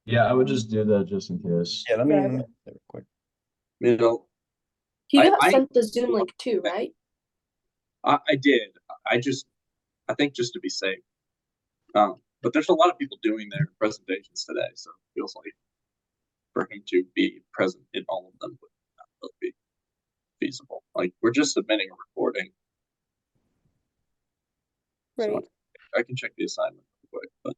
Yeah, I would just do that just in case. Yeah, let me Yeah. let me do that real quick. You know, He I got I sent the Zoom link too, right? I did. I just I think just to be safe. But there's a lot of people doing their presentations today, so it feels like for him to be present in all of them would not really be feasible. Like we're just submitting a recording, so Right. I can check the assignment real quick. But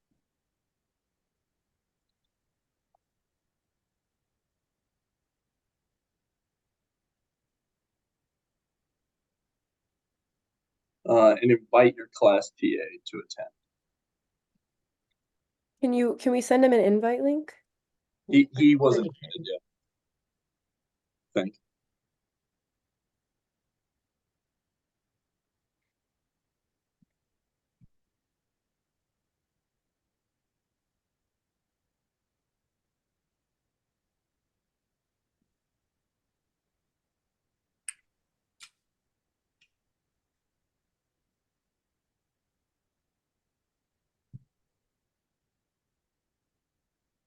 and invite your class TA to attend. Can we send him an invite link? He wasn't invited yet. I think.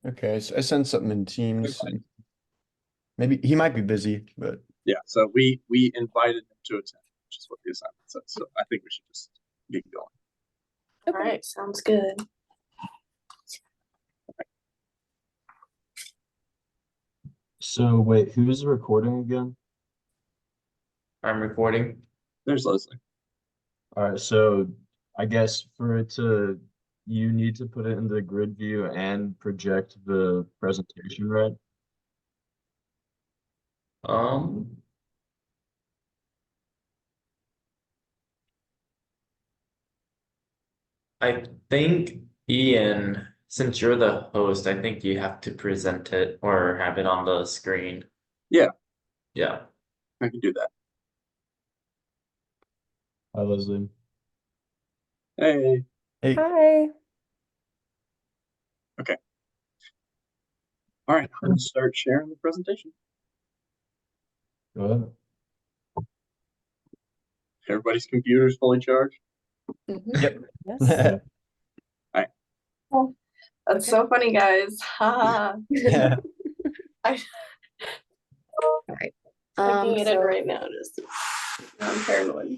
Okay, so I sent something in Teams. And maybe he might be busy, but Yeah, so we invited him to attend, which is what the assignment says. So I think we should just get going. All right, sounds good. So wait, who's recording again? I'm recording. There's Leslie. All right, so I guess for it to, you need to put it in the grid view and project the presentation, right? Um, I think Ian, since you're the host, I think you have to present it or have it on the screen. Yeah. Yeah. I can do that. Hi, Leslie. Hey. hey, Hi. Okay. All right, I'm gonna start sharing the presentation. Go ahead. Everybody's computer's fully charged. yep. Yes. All That's so funny, guys. Haha. Yeah. I, All right. Looking at it So right now, just I'm paranoid.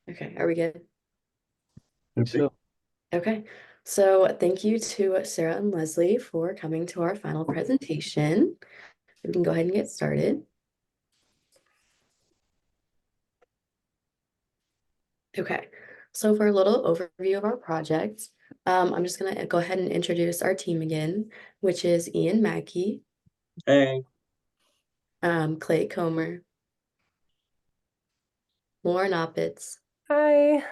okay, are we good? Think so. Okay. So thank you to Sarah and Leslie for coming to our final presentation. We can go ahead and get started. Okay, so for a little overview of our project, I'm just gonna go ahead and introduce our team again, which is Ian Mackey, Hey. Clay Comer, Lauren Oppitz, Hi.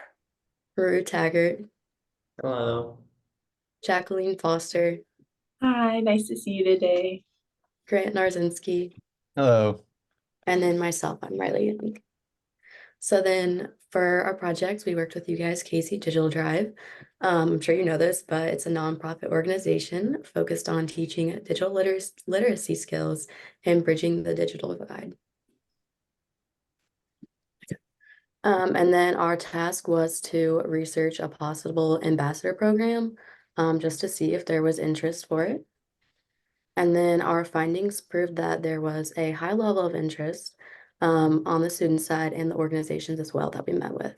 Rue Taggart, Hello. Jacqueline Foster, Hi, nice to see you today. Grant Narzinski, Hello. and then myself, I'm Riley Young. So then for our projects, we worked with you guys, Casey Digital Drive. I'm sure you know this, but it's a nonprofit organization focused on teaching digital literacy skills and bridging the digital divide. And then our task was to research a possible ambassador program, just to see if there was interest for it. And then our findings proved that there was a high level of interest on the student side and the organizations as well that we met with.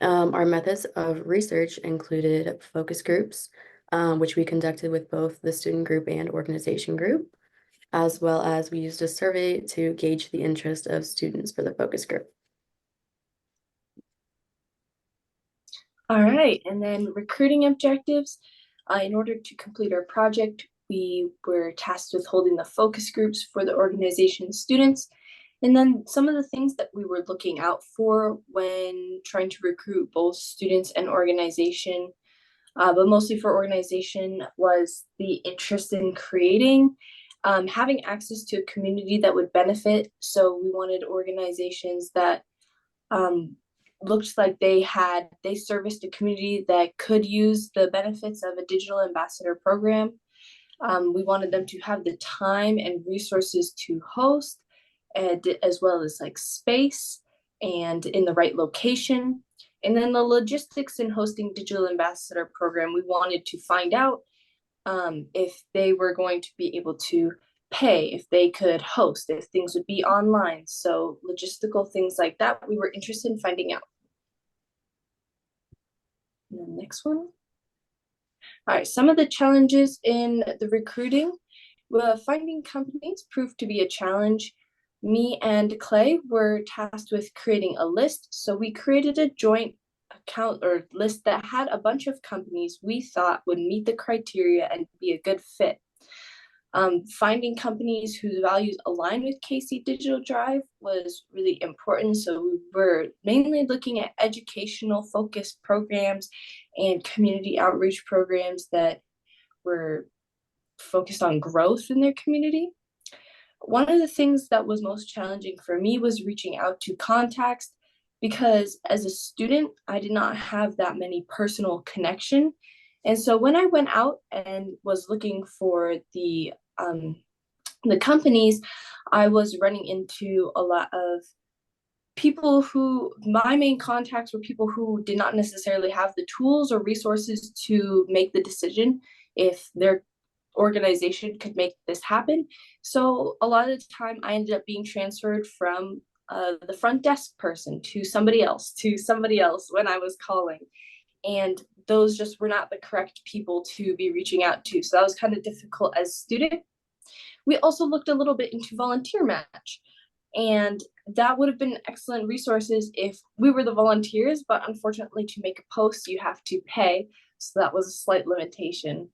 Our methods of research included focus groups, which we conducted with both the student group and organization group, as well as we used a survey to gauge the interest of students for the focus group. All right, and then recruiting objectives. In order to complete our project, we were tasked with holding the focus groups for the organization students. And then some of the things that we were looking out for when trying to recruit both students and organization, but mostly for organization, was the interest in creating, having access to a community that would benefit. So we wanted organizations that looked like they serviced a community that could use the benefits of a digital ambassador program. We wanted them to have the time and resources to host, and as well as like space and in the right location. And then the logistics in hosting digital ambassador program, we wanted to find out if they were going to be able to pay, if they could host, if things would be online. So logistical things like that, we were interested in finding out. And the next one. All right, some of the challenges in the recruiting. Well, finding companies proved to be a challenge. Me and Clay were tasked with creating a list. So we created a joint account or list that had a bunch of companies we thought would meet the criteria and be a good fit. Finding companies whose values align with KC Digital Drive was really important. So we were mainly looking at educational focused programs and community outreach programs that were focused on growth in their community. One of the things that was most challenging for me was reaching out to contacts, because as a student, I did not have that many personal connection. And so when I went out and was looking for the companies, I was running into a lot of people who, my main contacts were people who did not necessarily have the tools or resources to make the decision if their organization could make this happen. So a lot of the time I ended up being transferred from the front desk person to somebody else when I was calling. And those just were not the correct people to be reaching out to. So that was kind of difficult as a student. We also looked a little bit into Volunteer Match, and that would have been excellent resources if we were the volunteers, but unfortunately to make a post, you have to pay. So that was a slight limitation.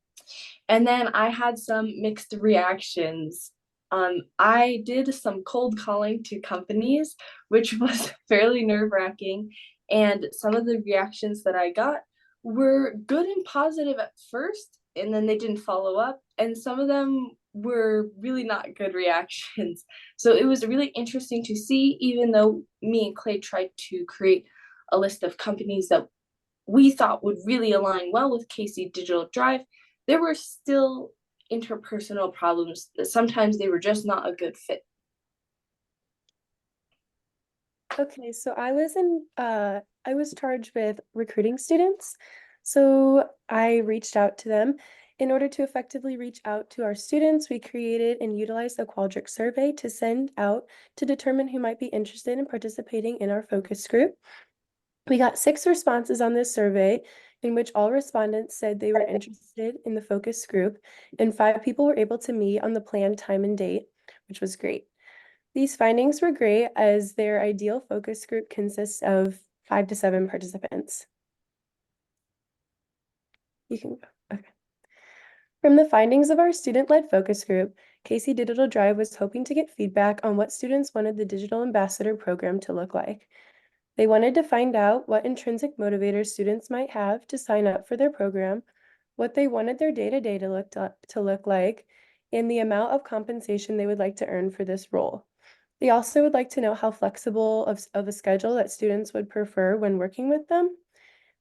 And then I had some mixed reactions. I did some cold calling to companies, which was fairly nerve-wracking. And some of the reactions that I got were good and positive at first, and then they didn't follow up. And some of them were really not good reactions. So it was really interesting to see, even though me and Clay tried to create a list of companies that we thought would really align well with KC Digital Drive, there were still interpersonal problems that sometimes they were just not a good fit. Okay, so I was charged with recruiting students. So I reached out to them. In order to effectively reach out to our students, we created and utilized a Qualtrics survey to send out to determine who might be interested in participating in our focus group. We got 6 responses on this survey, in which all respondents said they were interested in the focus group, and 5 people were able to meet on the planned time and date, which was great. These findings were great, as their ideal focus group consists of 5 to 7 participants. You can go. Okay. From the findings of our student-led focus group, KC Digital Drive was hoping to get feedback on what students wanted the Digital Ambassador program to look like. They wanted to find out what intrinsic motivators students might have to sign up for their program, what they wanted their day-to-day to look like, and the amount of compensation they would like to earn for this role. They also would like to know how flexible of a schedule that students would prefer when working with them.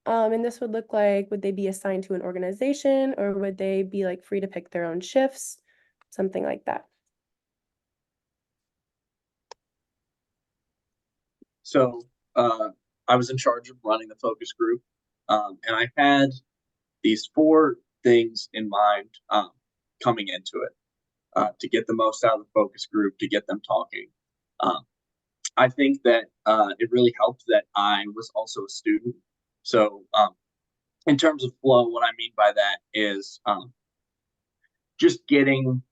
And this would look like, would they be assigned to an organization, or would they be like free to pick their own shifts? Something like that. So I was in charge of running the focus group, and I had these 4 things in mind coming into it to get the most out of the focus group, to get them talking. I think that it really helped that I was also a student. So in terms of flow, what I mean by that is just getting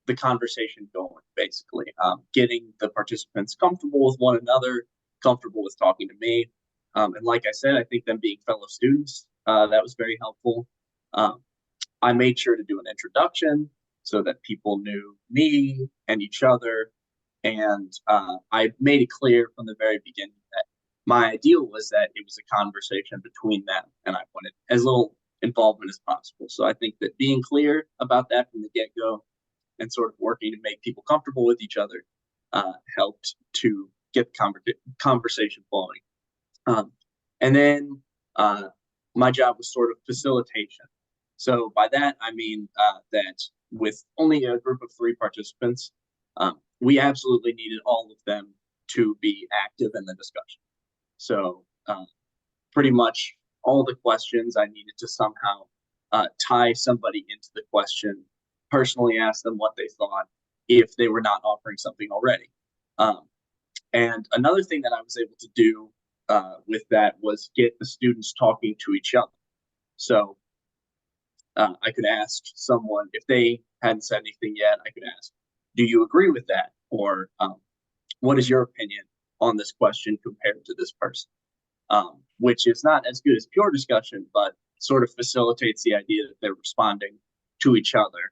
the conversation going, basically, getting the participants comfortable with one another, comfortable with talking to me. And like I said, I think them being fellow students, that was very helpful. I made sure to do an introduction so that people knew me and each other. And I made it clear from the very beginning that my ideal was that it was a conversation between them, and I wanted as little involvement as possible. So I think that being clear about that from the get-go and sort of working to make people comfortable with each other helped to get the conversation flowing. And then my job was sort of facilitation. So by that, I mean that with only a group of 3 participants, we absolutely needed all of them to be active in the discussion. So pretty much all the questions I needed to somehow tie somebody into the question, personally ask them what they thought if they were not offering something already. And another thing that I was able to do with that was get the students talking to each other. So I could ask someone, if they hadn't said anything yet, I could ask, do you agree with that? Or what is your opinion on this question compared to this person? Which is not as good as pure discussion, but sort of facilitates the idea that they're responding to each other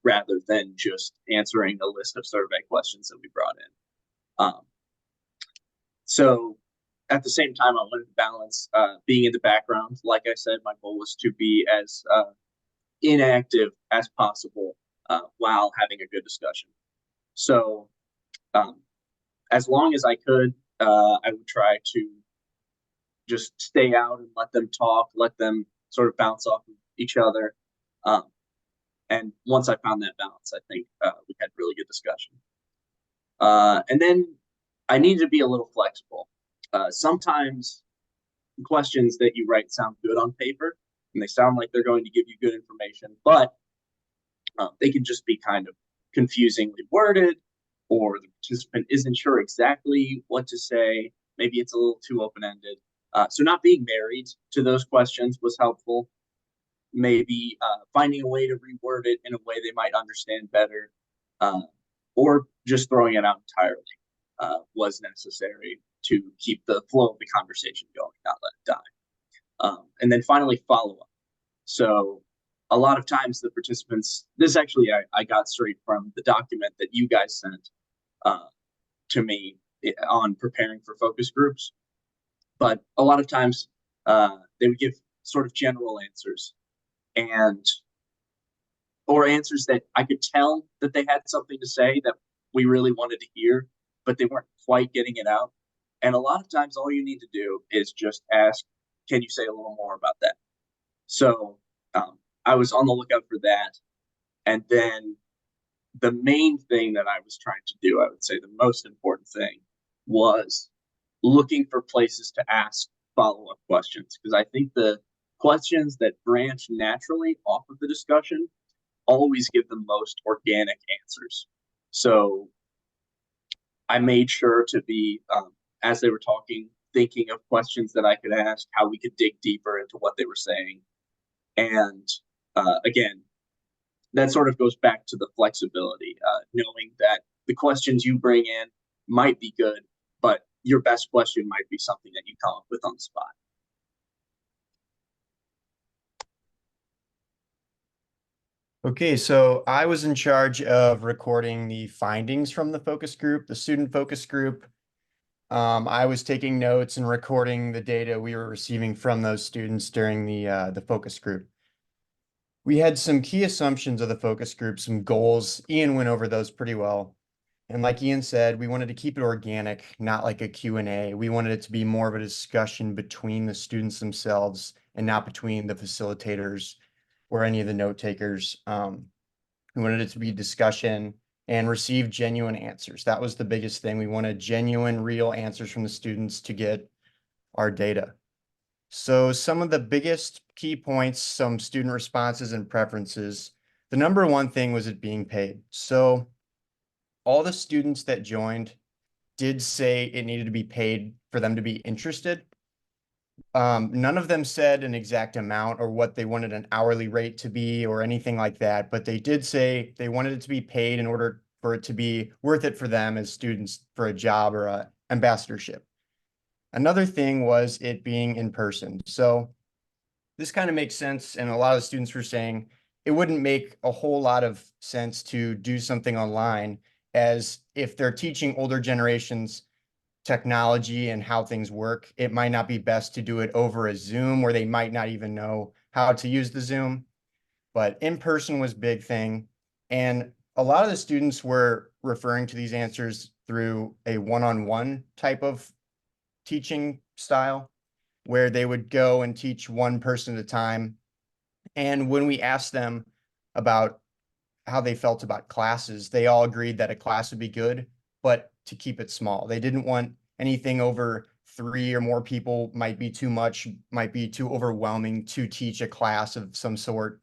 rather than just answering a list of survey questions that we brought in. So at the same time, I wanted to balance being in the background. Like I said, my goal was to be as inactive as possible while having a good discussion. So as long as I could, I would try to just stay out and let them talk, let them sort of bounce off of each other. And once I found that balance, I think we had really good discussion. And then I need to be a little flexible. Sometimes questions that you write sound good on paper, and they sound like they're going to give you good information, but they can just be kind of confusingly worded, or the participant isn't sure exactly what to say. Maybe it's a little too open-ended. So not being married to those questions was helpful. Maybe finding a way to reword it in a way they might understand better, or just throwing it out entirely was necessary to keep the flow of the conversation going, not let it die. And then finally, follow-up. So a lot of times the participants, this actually I got straight from the document that you guys sent to me on preparing for focus groups. But a lot of times they would give sort of general answers, or answers that I could tell that they had something to say that we really wanted to hear, but they weren't quite getting it out. And a lot of times all you need to do is just ask, can you say a little more about that? So I was on the lookout for that. And then the main thing that I was trying to do, I would say the most important thing, was looking for places to ask follow-up questions, because I think the questions that branch naturally off of the discussion always give the most organic answers. So I made sure to be, as they were talking, thinking of questions that I could ask, how we could dig deeper into what they were saying. And again, that sort of goes back to the flexibility, knowing that the questions you bring in might be good, but your best question might be something that you come up with on the spot. Okay, so I was in charge of recording the findings from the focus group, the student focus group. I was taking notes and recording the data we were receiving from those students during the focus group. We had some key assumptions of the focus group, some goals. Ian went over those pretty well. And like Ian said, we wanted to keep it organic, not like a Q&A. We wanted it to be more of a discussion between the students themselves and not between the facilitators or any of the note takers. We wanted it to be discussion and receive genuine answers. That was the biggest thing. We wanted genuine, real answers from the students to get our data. So some of the biggest key points, some student responses and preferences. The number one thing was it being paid. So all the students that joined did say it needed to be paid for them to be interested. None of them said an exact amount or what they wanted an hourly rate to be or anything like that, but they did say they wanted it to be paid in order for it to be worth it for them as students for a job or a ambassadorship. Another thing was it being in person. So this kind of makes sense. And a lot of students were saying it wouldn't make a whole lot of sense to do something online, as if they're teaching older generations technology and how things work, it might not be best to do it over a Zoom where they might not even know how to use the Zoom. But in person was a big thing. And a lot of the students were referring to these answers through a one-on-one type of teaching style, where they would go and teach one person at a time. And when we asked them about how they felt about classes, they all agreed that a class would be good, but to keep it small. They didn't want anything over 3 or more people might be too much, might be too overwhelming to teach a class of some sort.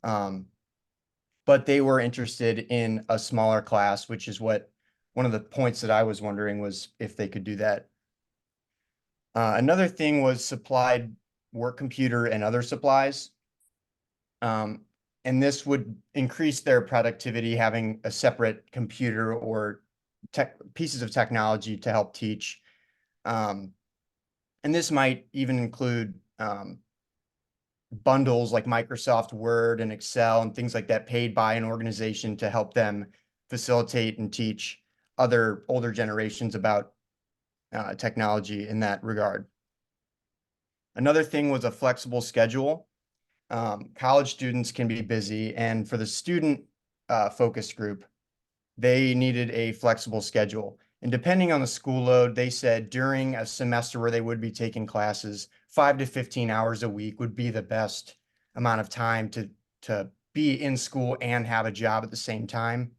But they were interested in a smaller class, which is what one of the points that I was wondering was if they could do that. Another thing was supplied work computer and other supplies. And this would increase their productivity, having a separate computer or pieces of technology to help teach. And this might even include bundles like Microsoft Word and Excel and things like that paid by an organization to help them facilitate and teach other older generations about technology in that regard. Another thing was a flexible schedule. College students can be busy, and for the student focus group, they needed a flexible schedule. And depending on the school load, they said during a semester where they would be taking classes, 5 to 15 hours a week would be the best amount of time to be in school and have a job at the same time.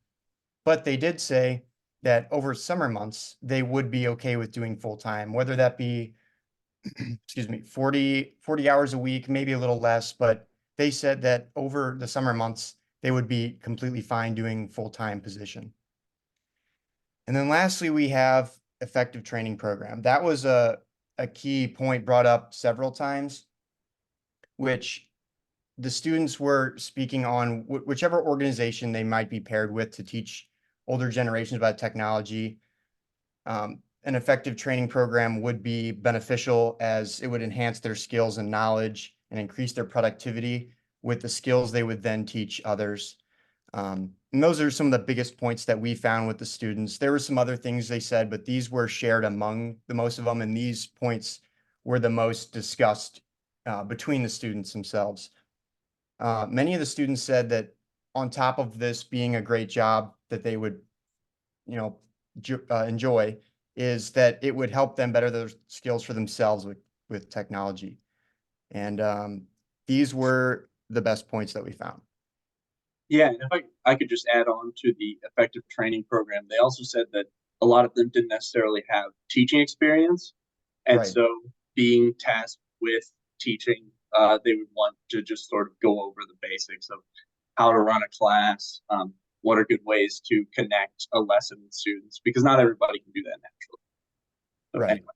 But they did say that over summer months, they would be okay with doing full time, whether that be, excuse me, 40 hours a week, maybe a little less, but they said that over the summer months, they would be completely fine doing full-time position. And then lastly, we have effective training program. That was a key point brought up several times, which the students were speaking on whichever organization they might be paired with to teach older generations about technology. An effective training program would be beneficial as it would enhance their skills and knowledge and increase their productivity with the skills they would then teach others. And those are some of the biggest points that we found with the students. There were some other things they said, but these were shared among the most of them, and these points were the most discussed between the students themselves. Many of the students said that on top of this being a great job that they would, enjoy, is that it would help them better their skills for themselves with technology. And these were the best points that we found. Yeah, and if I could just add on to the effective training program, they also said that a lot of them didn't necessarily have teaching experience. And Right. so being tasked with teaching, they would want to just sort of go over the basics of how to run a class, what are good ways to connect a lesson with students, because not everybody can do that naturally. So Right. anyway.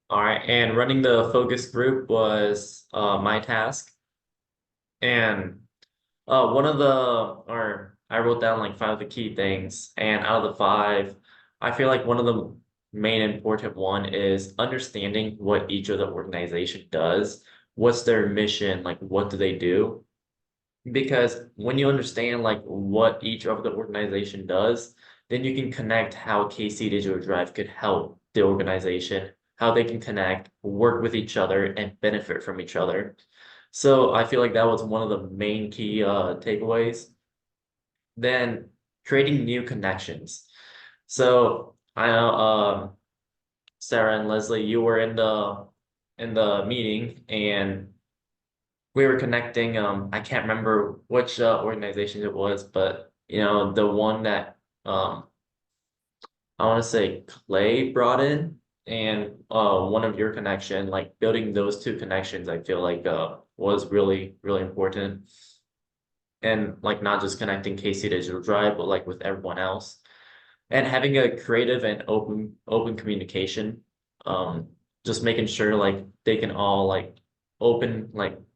All right, and running the focus group was my task. And one of I wrote down like 5 of the key things, and out of the 5, I feel like one of the main important one is understanding what each of the organization does. What's their mission? Like, what do they do? Because when you understand like what each of the organization does, then you can connect how KC Digital Drive could help the organization, how they can connect, work with each other, and benefit from each other. So I feel like that was one of the main key takeaways. Then creating new connections. So I know Sarah and Leslie, you were in the meeting, and we were connecting. I can't remember which organization it was, but the one that I want to say Clay brought in, and one of your connection, like building those 2 connections, I feel like was really, really important. And like not just connecting KC Digital Drive, but like with everyone else. And having a creative and open communication. Just making sure like they can all like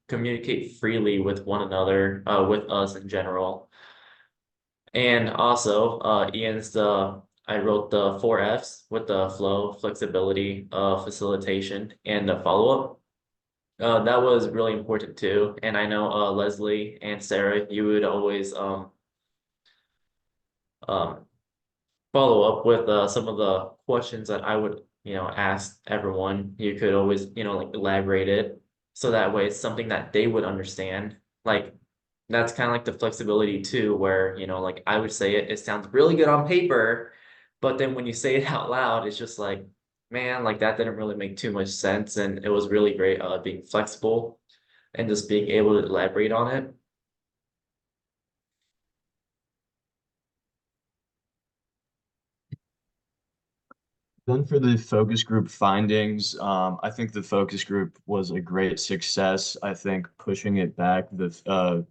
communicate freely with one another, with us in general. And also, I wrote the 4 Fs with the flow, flexibility, facilitation, and the follow-up. That was really important too. And I know Leslie and Sarah, you would always follow up with some of the questions that I would ask everyone. You could always like elaborate it, so that way it's something that they would understand. Like that's kind of like the flexibility too, where like I would say it sounds really good on paper, but then when you say it out loud, it's just like, man, like that didn't really make too much sense. And it was really great being flexible and just being able to elaborate on it. Then for the focus group findings, I think the focus group was a great success. I think pushing it back about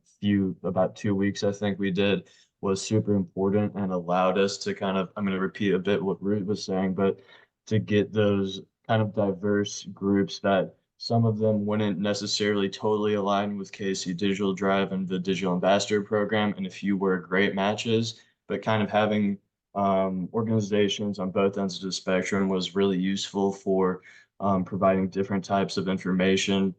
2 weeks, I think we did, was super important and allowed us to kind of, I'm going to repeat a bit what Ruth was saying, but to get those kind of diverse groups that some of them wouldn't necessarily totally align with KC Digital Drive and the Digital Ambassador Program, and a few were great matches, but kind of having organizations on both ends of the spectrum was really useful for providing different types of information.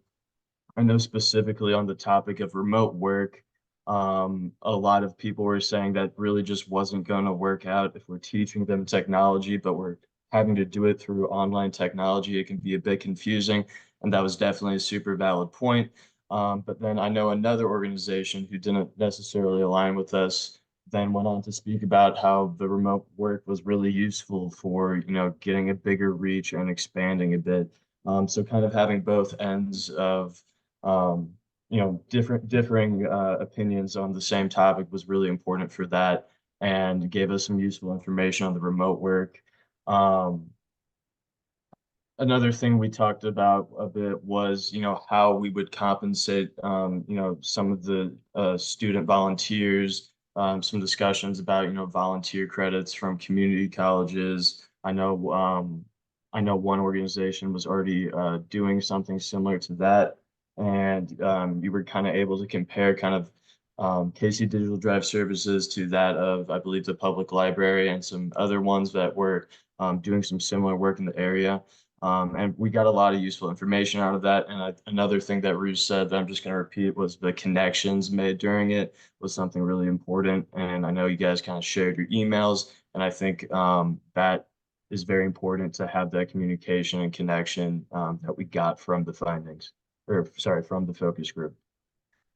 I know specifically on the topic of remote work, a lot of people were saying that really just wasn't going to work out if we're teaching them technology, but we're having to do it through online technology. It can be a bit confusing, and that was definitely a super valid point. But then I know another organization who didn't necessarily align with us then went on to speak about how the remote work was really useful for, getting a bigger reach and expanding a bit. So kind of having both ends of um, differing opinions on the same topic was really important for that and gave us some useful information on the remote work. Um, Another thing we talked about a bit was, how we would compensate, some of the student volunteers, some discussions about, volunteer credits from community colleges. I know one organization was already doing something similar to that. And you were kind of able to compare kind of KC Digital Drive services to that of, I believe, the public library and some other ones that were doing some similar work in the area. And we got a lot of useful information out of that. And another thing that Ruth said that I'm just going to repeat was the connections made during it was something really important. And I know you guys kind of shared your emails, and I think that is very important to have that communication and connection that we got from the findings, or sorry, from the focus group.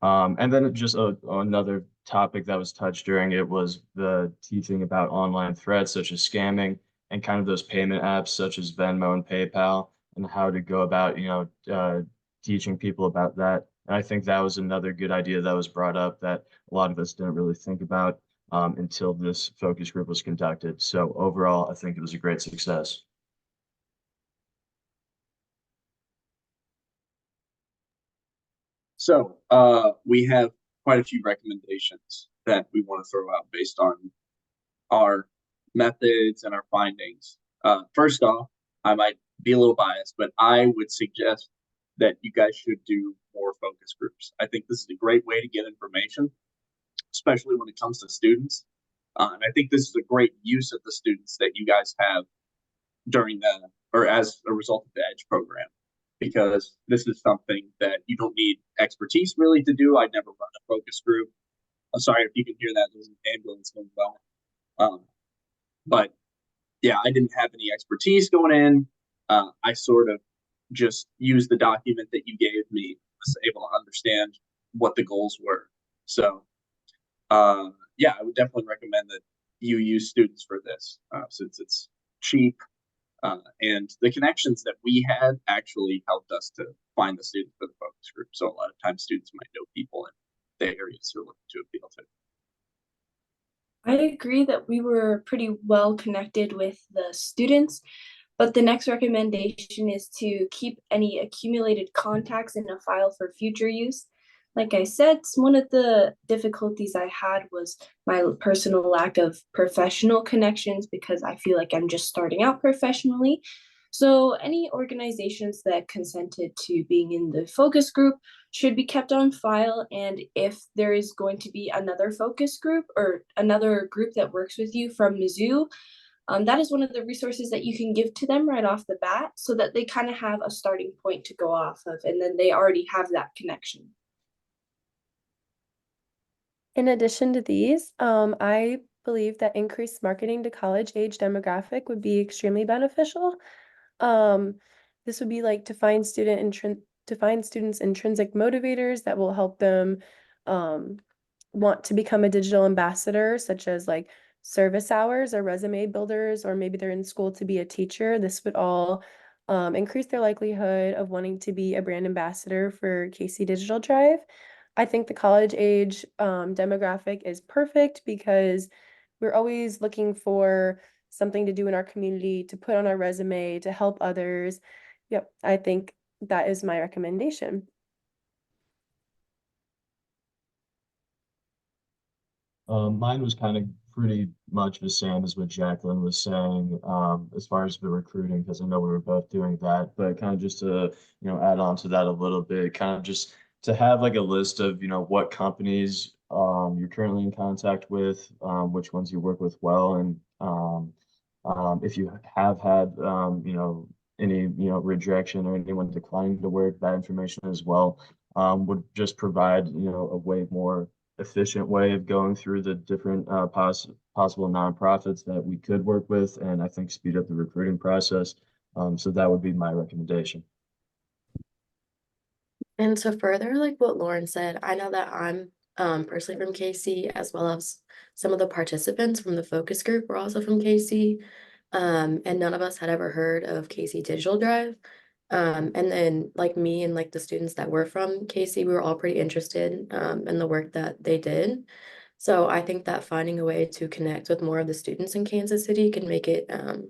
And then just another topic that was touched during it was the teaching about online threats such as scamming and kind of those payment apps such as Venmo and PayPal and how to go about, teaching people about that. And I think that was another good idea that was brought up that a lot of us didn't really think about until this focus group was conducted. So overall, I think it was a great success. So we have quite a few recommendations that we want to throw out based on our methods and our findings. First off, I might be a little biased, but I would suggest that you guys should do more focus groups. I think this is a great way to get information, especially when it comes to students. And I think this is a great use of the students that you guys have during or as a result of the EDGE program, because this is something that you don't need expertise really to do. I'd never run a focus group. I'm sorry if you can hear that. There's an ambulance going by. But yeah, I didn't have any expertise going in. I sort of just used the document that you gave me, was able to understand what the goals were. So yeah, I would definitely recommend that you use students for this since it's cheap. And the connections that we had actually helped us to find the students for the focus group. So a lot of times students might know people in the areas they're looking to appeal to. I agree that we were pretty well connected with the students, but the next recommendation is to keep any accumulated contacts in a file for future use. Like I said, one of the difficulties I had was my personal lack of professional connections because I feel like I'm just starting out professionally. So any organizations that consented to being in the focus group should be kept on file. And if there is going to be another focus group or another group that works with you from Mizzou, that is one of the resources that you can give to them right off the bat so that they kind of have a starting point to go off of, and then they already have that connection. In addition to these, I believe that increased marketing to college age demographic would be extremely beneficial. This would be like to find students intrinsic motivators that will help them want to become a digital ambassador, such as like service hours or resume builders, or maybe they're in school to be a teacher. This would all increase their likelihood of wanting to be a brand ambassador for KC Digital Drive. I think the college age demographic is perfect because we're always looking for something to do in our community, to put on our resume, to help others. Yep, I think that is my recommendation. Mine was kind of pretty much the same as what Jacqueline was saying, as far as the recruiting, because I know we were both doing that, but kind of just to, add on to that a little bit, kind of just to have like a list of, what companies, you're currently in contact with, which ones you work with well, and, if you have had, any, rejection or anyone declining to work, that information as well, would just provide, a way more efficient way of going through the different possible nonprofits that we could work with, and I think speed up the recruiting process. So that would be my recommendation. And to further like what Lauren said, I know that I'm personally from KC, as well as some of the participants from the focus group were also from KC. And none of us had ever heard of KC Digital Drive. And then like me and like the students that were from KC, we were all pretty interested in the work that they did. So I think that finding a way to connect with more of the students in Kansas City can make it a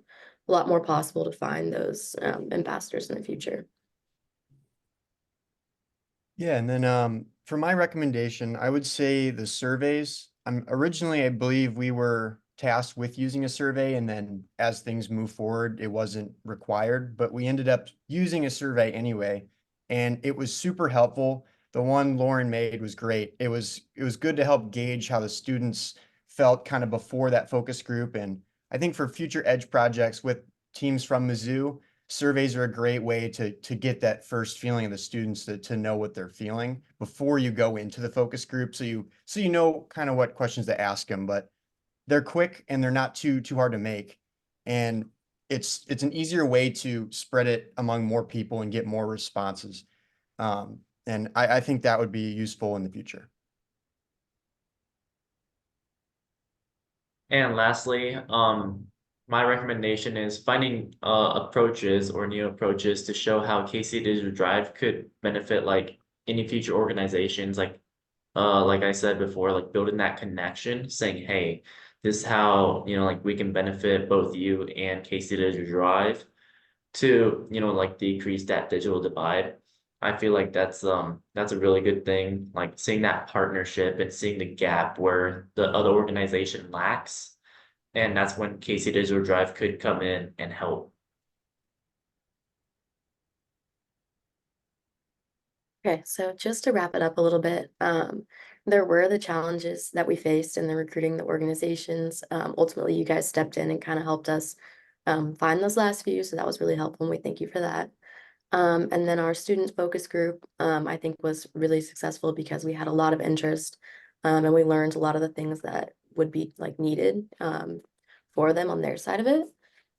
lot more possible to find those ambassadors in the future. Yeah, and then for my recommendation, I would say the surveys. Originally, I believe we were tasked with using a survey, and then as things move forward, it wasn't required, but we ended up using a survey anyway, and it was super helpful. The one Lauren made was great. It was good to help gauge how the students felt kind of before that focus group, and I think for future Edge projects with teams from Mizzou, surveys are a great way to get that first feeling of the students to know what they're feeling before you go into the focus group. So you know kind of what questions to ask them, but they're quick and they're not too hard to make. And it's an easier way to spread it among more people and get more responses. And I think that would be useful in the future. And lastly, my recommendation is finding approaches or new approaches to show how KC Digital Drive could benefit like any future organizations. Like I said before, like building that connection, saying, hey, this is how, like we can benefit both you and KC Digital Drive to, like decrease that digital divide. I feel like that's a really good thing, like seeing that partnership and seeing the gap where the other organization lacks. And that's when KC Digital Drive could come in and help. Okay, so just to wrap it up a little bit, there were the challenges that we faced in the recruiting the organizations. Ultimately, you guys stepped in and kind of helped us find those last few, so that was really helpful, and we thank you for that. And then our student focus group, I think was really successful because we had a lot of interest, and we learned a lot of the things that would be like needed for them on their side of it.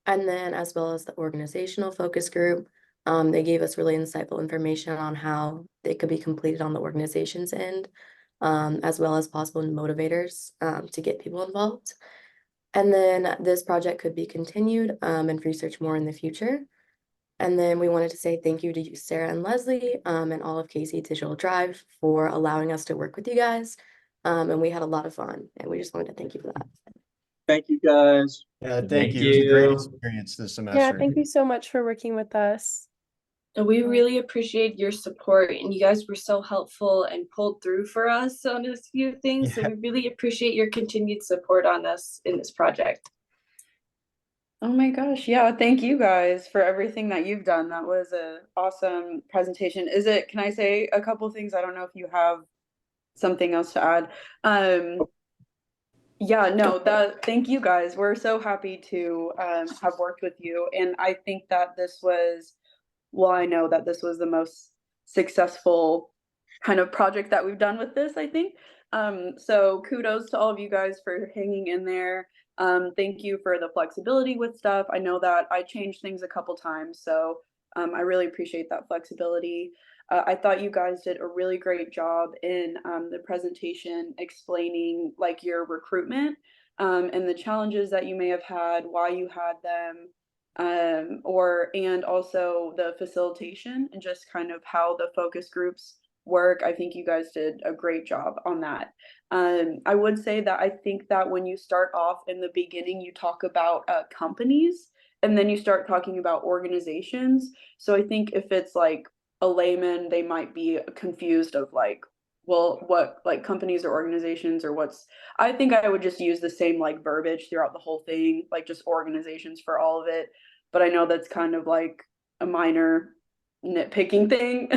And then as well as the organizational focus group, they gave us really insightful information on how they could be completed on the organization's end, as well as possible motivators to get people involved. And then this project could be continued and researched more in the future. And then we wanted to say thank you to you, Sarah and Leslie, and all of KC Digital Drive for allowing us to work with you guys. And we had a lot of fun, and we just wanted to thank you for that. Thank you, guys. Yeah, thank Thank you. It was a great you. experience this semester. Yeah, thank you so much for working with us. And we really appreciate your support, and you guys were so helpful and pulled through for us on a few things. So Yeah. we really appreciate your continued support on us in this project. Oh my gosh, yeah, thank you guys for everything that you've done. That was an awesome presentation. Can I say a couple things? I don't know if you have something else to add. Yeah, no, thank you guys. We're so happy to have worked with you. And I think that I know that this was the most successful kind of project that we've done with this, I think. So kudos to all of you guys for hanging in there. Thank you for the flexibility with stuff. I know that I changed things a couple times, so I really appreciate that flexibility. I thought you guys did a really great job in the presentation explaining like your recruitment and the challenges that you may have had, why you had them, and also the facilitation and just kind of how the focus groups work. I think you guys did a great job on that. I would say that I think that when you start off in the beginning, you talk about companies and then you start talking about organizations. So I think if it's like a layman, they might be confused of like, well, what like companies or organizations or what's, I think I would just use the same like verbiage throughout the whole thing, like just organizations for all of it. But I know that's kind of like a minor nitpicking thing.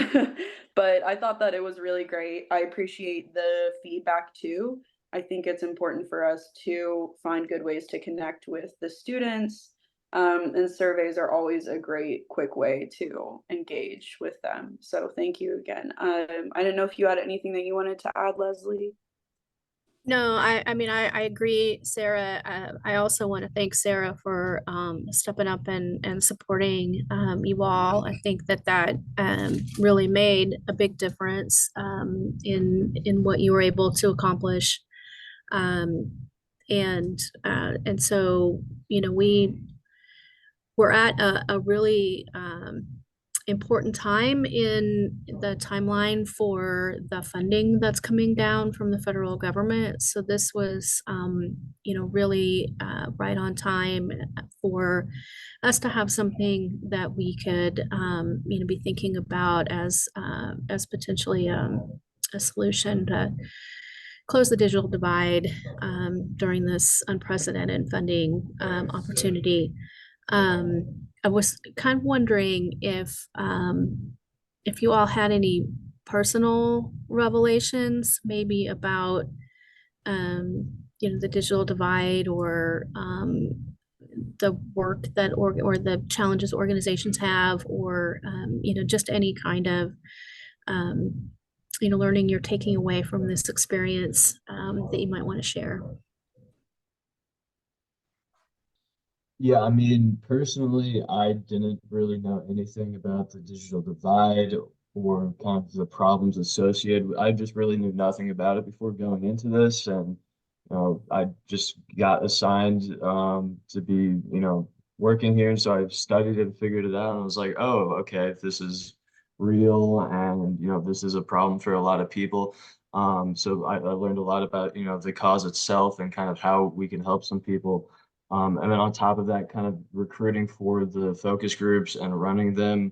But I thought that it was really great. I appreciate the feedback too. I think it's important for us to find good ways to connect with the students. And surveys are always a great quick way to engage with them. So thank you again. I don't know if you had anything that you wanted to add, Leslie. No, I mean, I agree, Sarah. I also want to thank Sarah for stepping up and supporting you all. I think that really made a big difference in what you were able to accomplish. And so, you know, we're at a really important time in the timeline for the funding that's coming down from the federal government. So this was, you know, really right on time for us to have something that we could, you know, be thinking about as potentially a solution to close the digital divide during this unprecedented funding opportunity. I was kind of wondering if you all had any personal revelations, maybe about you know, the digital divide or the work that or the challenges organizations have, or you know, just any kind of you know, learning you're taking away from this experience that you might want to share. Yeah, I mean, personally, I didn't really know anything about the digital divide or kind of the problems associated. I just really knew nothing about it before going into this, and I just got assigned to be, you know, working here, and so I studied it and figured it out, and I was like, oh, okay, this is real, and you know, this is a problem for a lot of people. So I learned a lot about, you know, the cause itself and kind of how we can help some people. And then on top of that, kind of recruiting for the focus groups and running them.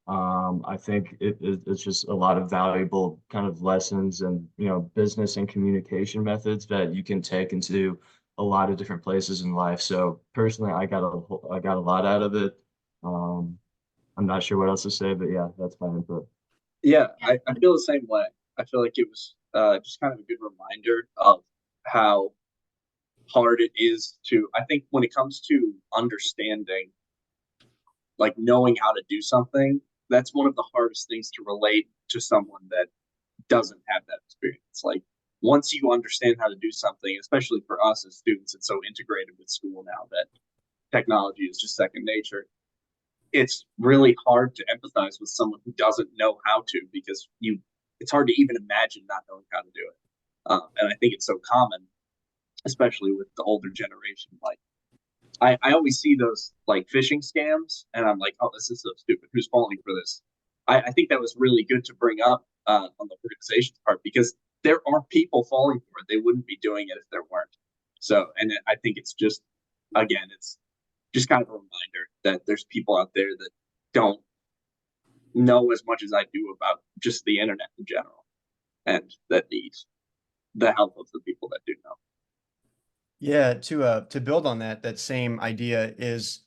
I think it's just a lot of valuable kind of lessons and, you know, business and communication methods that you can take into a lot of different places in life. So personally, I got a lot out of it. I'm not sure what else to say, but yeah, that's my input. Yeah, I feel the same way. I feel like it was just kind of a good reminder of how hard it is to, I think when it comes to understanding, like knowing how to do something, that's one of the hardest things to relate to someone that doesn't have that experience. Like once you understand how to do something, especially for us as students, it's so integrated with school now that technology is just second nature. It's really hard to empathize with someone who doesn't know how to, because it's hard to even imagine not knowing how to do it. And I think it's so common, especially with the older generation. Like I always see those like phishing scams and I'm like, oh, this is so stupid. Who's falling for this? I think that was really good to bring up on the organization's part, because there are people falling for it. They wouldn't be doing it if there weren't. So, and I think it's just, again, it's just kind of a reminder that there's people out there that don't know as much as I do about just the internet in general, and that need the help of the people that do know. Yeah, to build on that same idea is,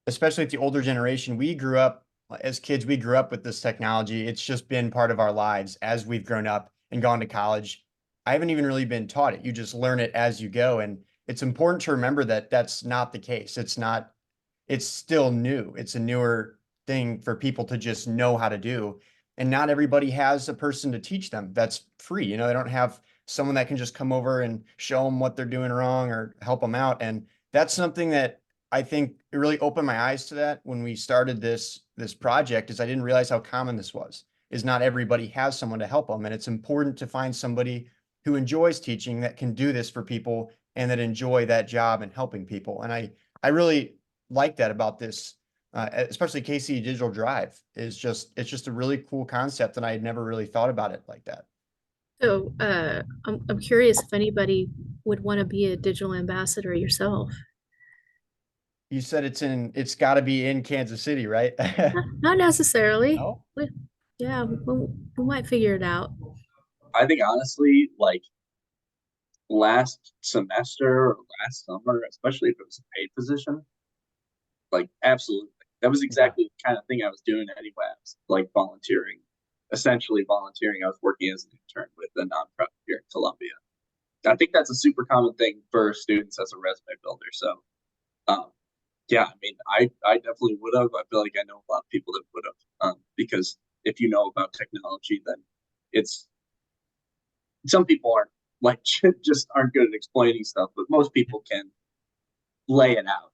especially with the older generation, we grew up as kids, we grew up with this technology. It's just been part of our lives as we've grown up and gone to college. I haven't even really been taught it. You just learn it as you go. And it's important to remember that that's not the case. It's still new. It's a newer thing for people to just know how to do. And not everybody has a person to teach them that's free. You know, they don't have someone that can just come over and show them what they're doing wrong or help them out. And that's something that I think it really opened my eyes to that when we started this project, is I didn't realize how common this was, is not everybody has someone to help them. And it's important to find somebody who enjoys teaching, that can do this for people and that enjoy that job and helping people. And I really like that about this especially KC Digital Drive is it's just a really cool concept, and I had never really thought about it like that. So, I'm curious if anybody would want to be a digital ambassador yourself. You said it's got to be in Kansas City, right? Not necessarily. No? Yeah, we might figure it out. I think honestly, like last semester or last summer, especially if it was a paid position, like absolutely. That was exactly the kind of thing I was doing anyway. I was like volunteering, essentially volunteering. I was working as an intern with a nonprofit here in Columbia. I think that's a super common thing for students as a resume builder. So, yeah, I mean, I definitely would have. I feel like I know a lot of people that would have, because if you know about technology, then it's some people aren't like just aren't good at explaining stuff, but most people can lay it out.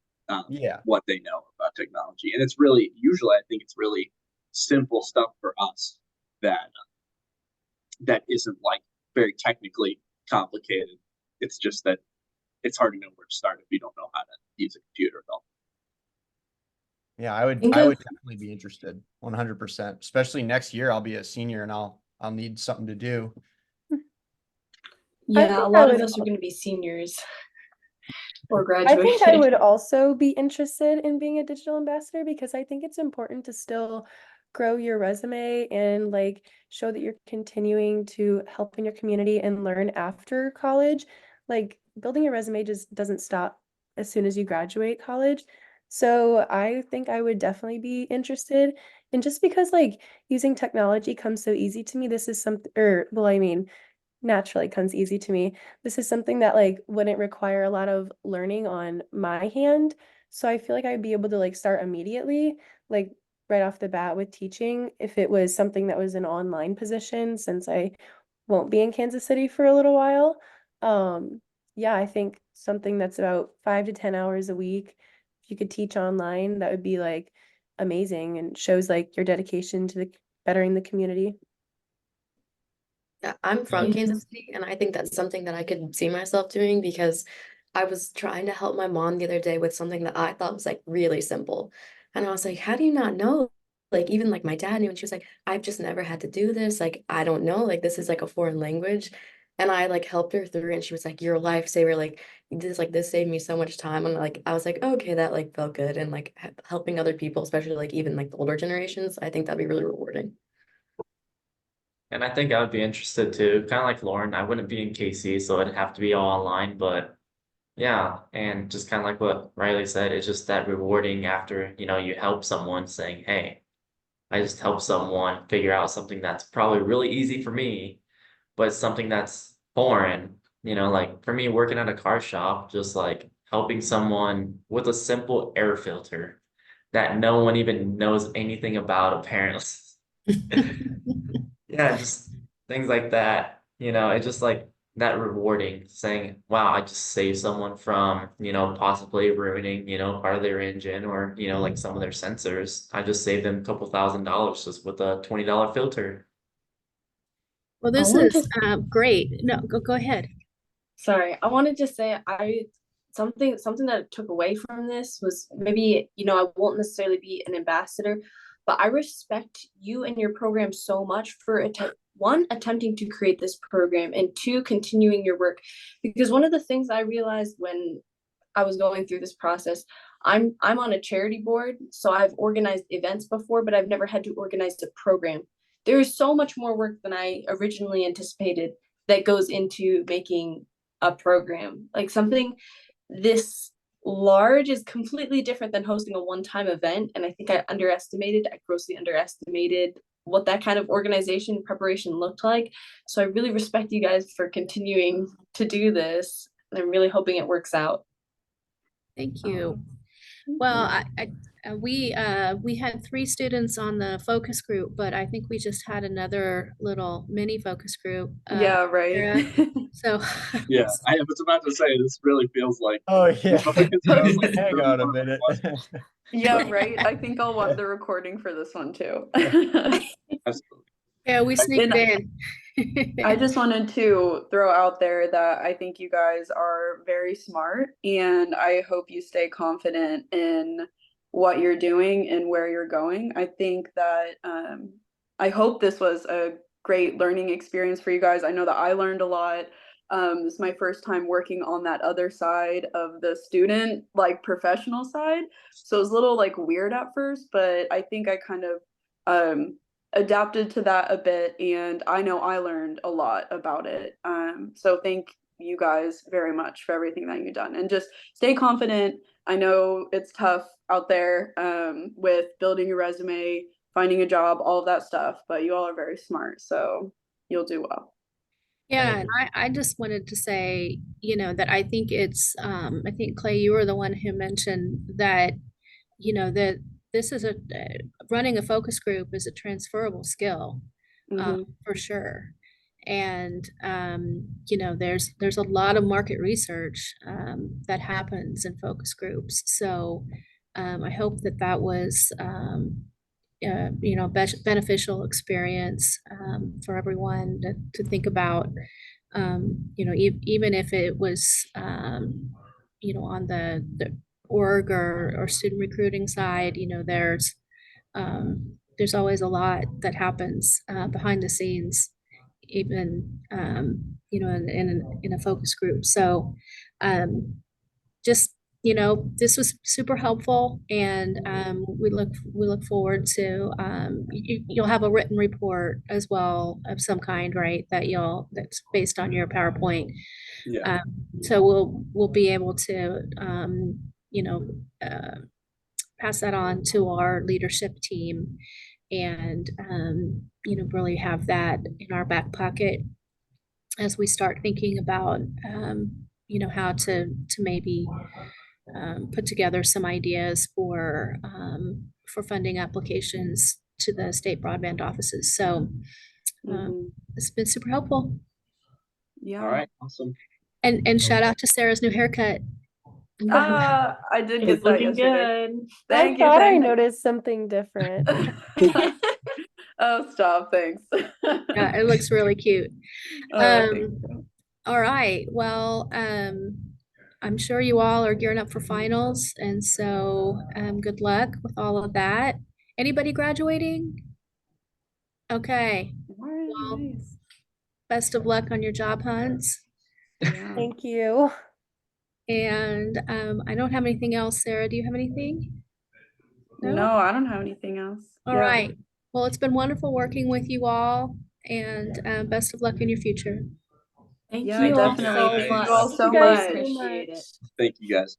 Yeah. What they know about technology, and it's really usually I think it's really simple stuff for us that isn't like very technically complicated. It's just that it's hard to know where to start if you don't know how to use a computer at all. Yeah, I would definitely be interested 100%, especially next year. I'll be a senior and I'll need something to do. Yeah, think a I lot of would us are going to be seniors or I graduating. think I would also be interested in being a digital ambassador because I think it's important to still grow your resume and like show that you're continuing to help in your community and learn after college. Like building a resume just doesn't stop as soon as you graduate college. So I think I would definitely be interested. And just because like using technology comes so easy to me, this is something, or well, I mean, naturally comes easy to me. This is something that like wouldn't require a lot of learning on my hand. So I feel like I'd be able to like start immediately, like right off the bat with teaching if it was something that was an online position since I won't be in Kansas City for a little while. Yeah, I think something that's about 5 to 10 hours a week, if you could teach online, that would be like amazing and shows like your dedication to the bettering the community. Yeah, I'm from Yeah. Kansas City, and I think that's something that I could see myself doing because I was trying to help my mom the other day with something that I thought was like really simple. And I was like, how do you not know? Like, even like my dad knew, and she was like, I've just never had to do this. Like, I don't know. Like, this is like a foreign language. And I like helped her through, and she was like, you're a lifesaver. This saved me so much time. And like, I was like, okay, that like felt good. And like helping other people, especially like even like the older generations, I think that'd be really rewarding. And I think I would be interested too, kind of like Lauren. I wouldn't be in KC, so it'd have to be all online. But yeah, and just kind of like what Riley said, it's just that rewarding after, you help someone saying, hey, I just helped someone figure out something that's probably really easy for me, but it's something that's foreign. Like for me, working at a car shop, just like helping someone with a simple air filter that no one even knows anything about, apparently. Yeah, just things like that. It's just like that rewarding saying, wow, I just saved someone from, possibly ruining, part of their engine or, like some of their sensors. I just saved them a couple $1,000s just with a $20 filter. Well, I this wanted is great. No, go ahead. Sorry, I wanted to say something that I took away from this was maybe, I won't necessarily be an ambassador, but I respect you and your program so much for attempting to create this program, and two, continuing your work. Because one of the things I realized when I was going through this process, I'm on a charity board, so I've organized events before, but I've never had to organize a program. There is so much more work than I originally anticipated that goes into making a program. Like something this large is completely different than hosting a one-time event. And I think I grossly underestimated what that kind of organization preparation looked like. So I really respect you guys for continuing to do this. And I'm really hoping it works out. Thank you. Well, we had 3 students on the focus group, but I think we just had another little mini focus group. Yeah, right. Sarah. So Yeah, I was about to say this really feels like. Oh yeah. Hang on a minute. Yeah, right. I think I'll want the recording for this one too. Absolutely. yeah, we sneaked in. I just wanted to throw out there that I think you guys are very smart, and I hope you stay confident in what you're doing and where you're going. I think that I hope this was a great learning experience for you guys. I know that I learned a lot. This is my first time working on that other side of the student, like professional side. So it was a little like weird at first, but I think I kind of adapted to that a bit, and I know I learned a lot about it. So thank you guys very much for everything that you've done, and just stay confident. I know it's tough out there with building your resume, finding a job, all of that stuff, but you all are very smart, so you'll do well. Yeah, and I just wanted to say, that I think I think Clay, you were the one who mentioned that, that this is running a focus group is a transferable skill, for sure. And, there's a lot of market research, that happens in focus groups. So, I hope that was, beneficial experience for everyone to think about. Even if it was, on the org or student recruiting side, there's always a lot that happens behind the scenes, even in a focus group. So just this was super helpful, and we look forward to you'll have a written report as well of some kind, right? That's based on your PowerPoint. Yeah. So we'll be able to pass that on to our leadership team, and really have that in our back pocket as we start thinking about how to maybe put together some ideas for funding applications to the state broadband offices. So it's been super helpful. Yeah. All right. Awesome. And shout out to Sarah's new haircut. I did get It's that looking yesterday. good. Thank I you. thought I Thank you. noticed something different. Oh, stop. Thanks. Yeah, it looks really cute. Thank you. All right. Well, I'm sure you all are gearing up for finals, and so good luck with all of that. Anybody graduating? Okay. Well, Nice. best of luck on your job hunts. Yeah. Thank you. And I don't have anything else. Sarah, do you have anything? No, I don't have anything else. All right. Well, it's been wonderful working with you all, and best of luck in your future. Thank Yeah, you all definitely. so Thank much. you all so Thank you guys much. so Appreciate much. it. Thank you guys.